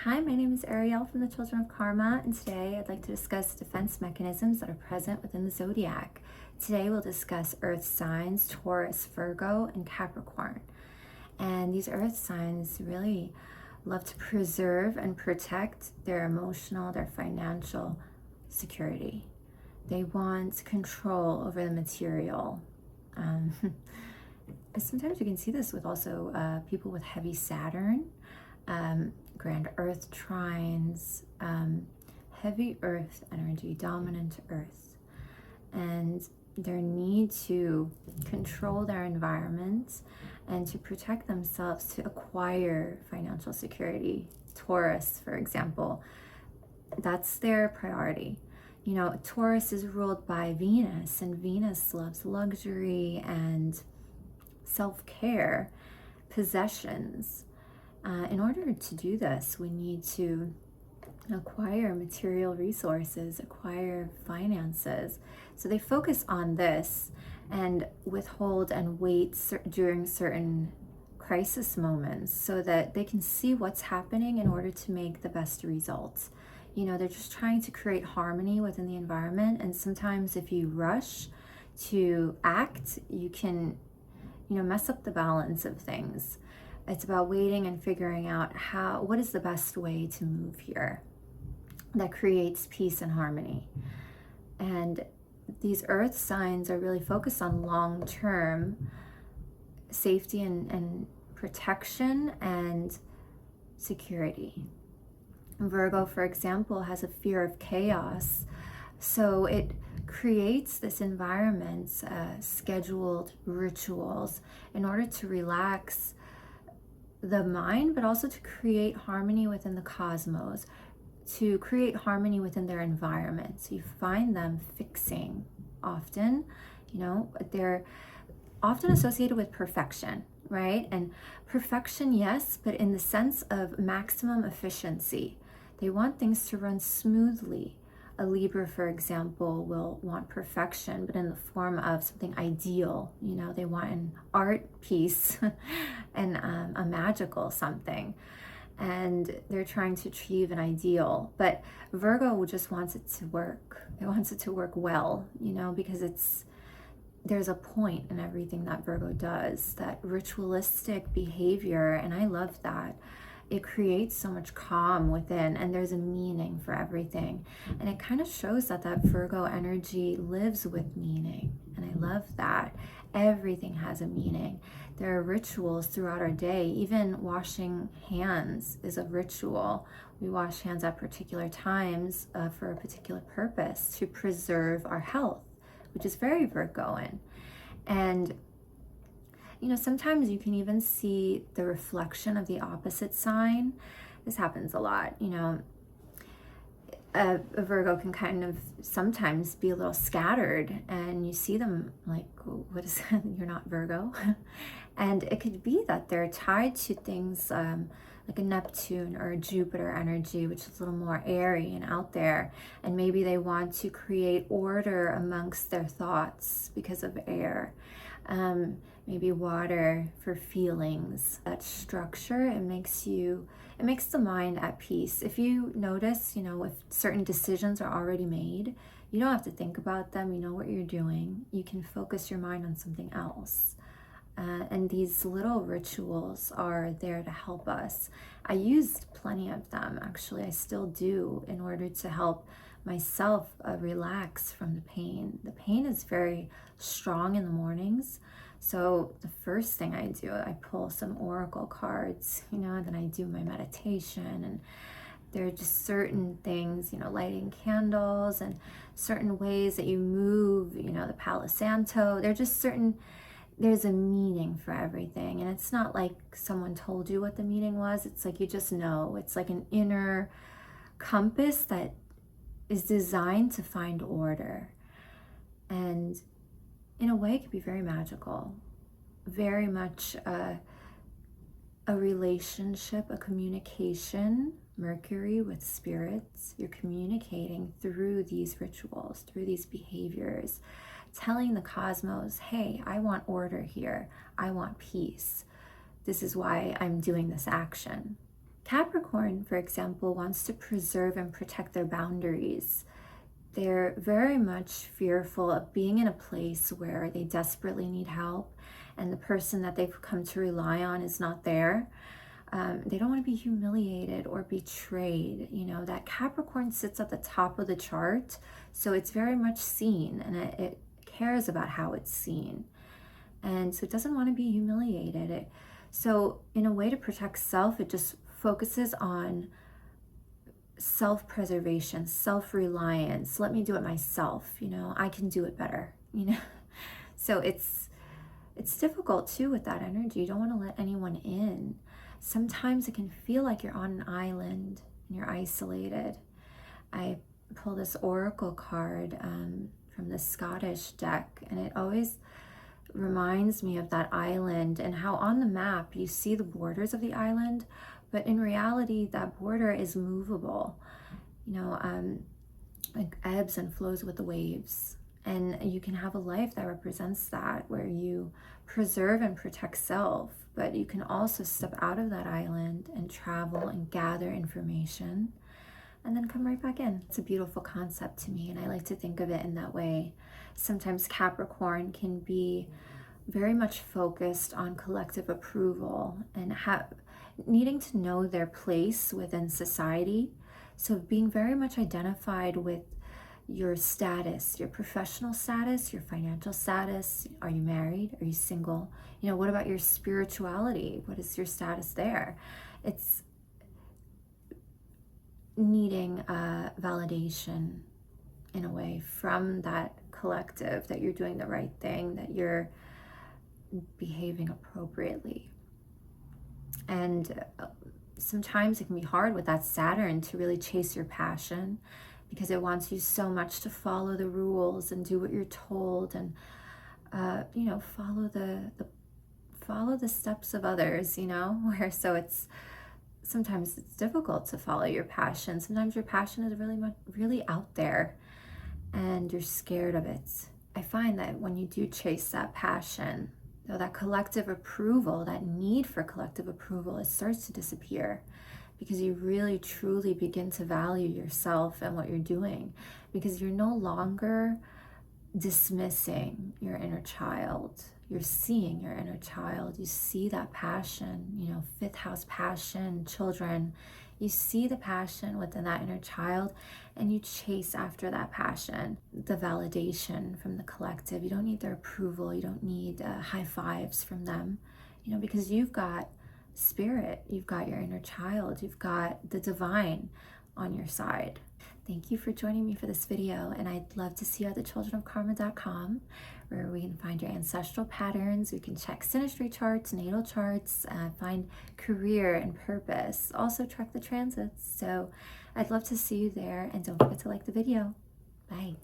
Hi, my name is Ariel from the Children of Karma, and today I'd like to discuss defense mechanisms that are present within the zodiac. Today we'll discuss earth signs, Taurus, Virgo, and Capricorn. And these earth signs really love to preserve and protect their emotional, their financial security. They want control over the material. Sometimes you can see this with also people with heavy Saturn, grand earth trines, heavy earth energy, dominant earth, and their need to control their environment and to protect themselves to acquire financial security. Taurus, for example, that's their priority. You know, Taurus is ruled by Venus, and Venus loves luxury and self-care, possessions. In order to do this, we need to acquire material resources, acquire finances. So they focus on this and withhold and wait during certain crisis moments so that they can see what's happening in order to make the best results. You know, they're just trying to create harmony within the environment. And sometimes if you rush to act, you can, mess up the balance of things. It's about waiting and figuring out what is the best way to move here that creates peace and harmony. And these earth signs are really focused on long-term safety and protection and security. Virgo, for example, has a fear of chaos. So it creates this environment, scheduled rituals in order to relax the mind, but also to create harmony within the cosmos, to create harmony within their environment. So you find them fixing often, they're often associated with perfection, right? And perfection, yes, but in the sense of maximum efficiency. They want things to run smoothly. A Libra, for example, will want perfection, but in the form of something ideal. They want an art piece and a magical something. And they're trying to achieve an ideal. But Virgo just wants it to work. It wants it to work well, because there's a point in everything that Virgo does, that ritualistic behavior, and I love that. It creates so much calm within, and there's a meaning for everything. And it kind of shows that Virgo energy lives with meaning. And I love that. Everything has a meaning. There are rituals throughout our day. Even washing hands is a ritual. We wash hands at particular times for a particular purpose to preserve our health, which is very Virgoan. And sometimes you can even see the reflection of the opposite sign. This happens a lot. A Virgo can kind of sometimes be a little scattered, and you see them like, what is that? You're not Virgo. And it could be that they're tied to things like a Neptune or a Jupiter energy, which is a little more airy and out there. And maybe they want to create order amongst their thoughts because of air. Maybe water for feelings. That structure, it makes the mind at peace. If you notice, if certain decisions are already made, you don't have to think about them. You know what you're doing. You can focus your mind on something else. And these little rituals are there to help us. I used plenty of them, actually. I still do, in order to help myself relax from the pain. The pain is very strong in the mornings. So the first thing I do, I pull some oracle cards, then I do my meditation. And there are just certain things, lighting candles and certain ways that you move, the Palo Santo. There's a meaning for everything. And it's not like someone told you what the meaning was. It's like you just know. It's like an inner compass that is designed to find order. And in a way, it can be very magical, very much a relationship, a communication, Mercury with spirits. You're communicating through these rituals, through these behaviors, telling the cosmos, hey, I want order here. I want peace. This is why I'm doing this action. Capricorn, for example, wants to preserve and protect their boundaries. They're very much fearful of being in a place where they desperately need help and the person that they've come to rely on is not there. They don't want to be humiliated or betrayed. You know, that Capricorn sits at the top of the chart, so it's very much seen, and it cares about how it's seen. And so it doesn't want to be humiliated. So in a way to protect self, it just focuses on self-preservation, self-reliance. Let me do it myself. You know, I can do it better, you know. So it's difficult too with that energy. You don't want to let anyone in. Sometimes it can feel like you're on an island and you're isolated. I pull this oracle card from the Scottish deck, and it always reminds me of that island and how on the map you see the borders of the island, but in reality that border is movable. You know, like ebbs and flows with the waves. And you can have a life that represents that, where you preserve and protect self, but you can also step out of that island and travel and gather information and then come right back in. It's a beautiful concept to me, and I like to think of it in that way. Sometimes Capricorn can be very much focused on collective approval and needing to know their place within society. So being very much identified with your status, your professional status, your financial status. Are you married? Are you single? You know, what about your spirituality? What is your status there? It's needing validation in a way from that collective, that you're doing the right thing, that you're behaving appropriately. And sometimes it can be hard with that Saturn to really chase your passion, because it wants you so much to follow the rules and do what you're told, and you know, follow the steps of others, you know, where sometimes it's difficult to follow your passion. Sometimes your passion is really out there and you're scared of it. I find that when you do chase that passion, though, that collective approval, that need for collective approval, it starts to disappear, because you really truly begin to value yourself and what you're doing, because you're no longer dismissing your inner child. You're seeing your inner child. You see that passion, you know, fifth house passion, children. You see the passion within that inner child and you chase after that passion, the validation from the collective. You don't need their approval. You don't need high fives from them, you know, because you've got spirit, you've got your inner child, you've got the divine on your side. Thank you for joining me for this video, and I'd love to see you at thechildrenofkarma.com, where we can find your ancestral patterns. We can check synastry charts, natal charts, find career and purpose, also track the transits. So I'd love to see you there, and don't forget to like the video. Bye.